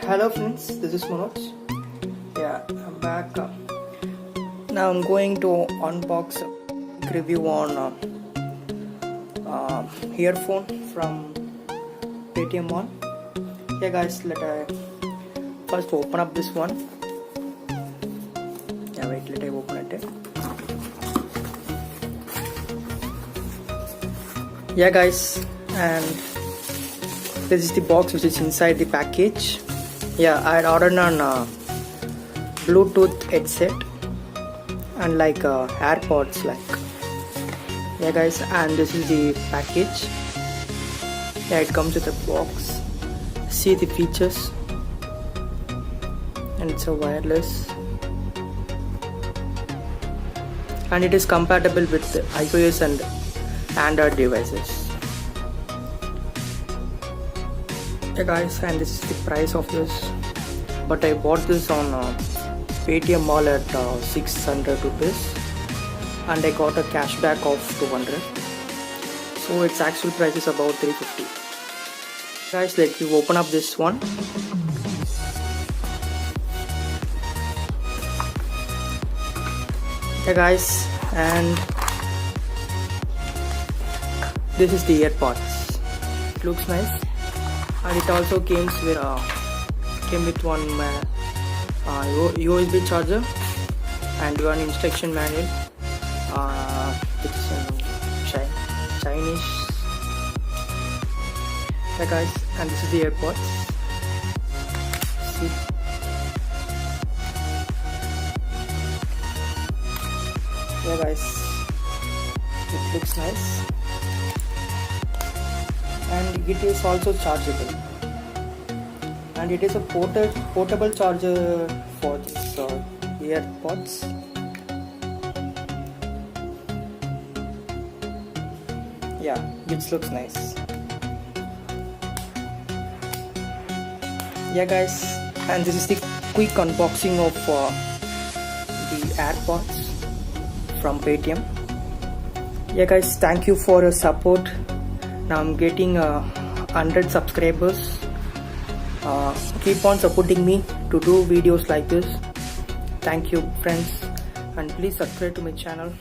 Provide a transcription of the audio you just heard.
Hello friends, this is Manoj. Yeah, I'm back. Now I'm going to unbox review on earphone from Paytm Mall. Yeah guys, let I first open up this one. Yeah, wait, let I open it. Yeah guys, and this is the box which is inside the package. Yeah, I had ordered on Bluetooth headset and like Airpods yeah guys, and this is the package. Yeah, it comes with a box. See the features, and it's a wireless, and it is compatible with iOS and Android devices. Yeah guys, and this is the price of this, but I bought this on Paytm Mall at 600 rupees and I got a cashback of 200, so its actual price is about 350. Guys, let me open up this one. Yeah guys, and this is the Earpods. It looks nice, and it also came with one USB charger and one instruction manual, which is in Chinese. Yeah guys, and this is the Earpods. See? Yeah guys, it looks nice, and it is also chargeable, and it is a portable charger for this Earpods. Yeah, which looks nice. Yeah guys, and this is the quick unboxing of the Earpods from Paytm. Yeah guys, thank you for your support. Now I'm getting 100 subscribers. Keep on supporting me to do videos like this. Thank you friends, and please subscribe to my channel.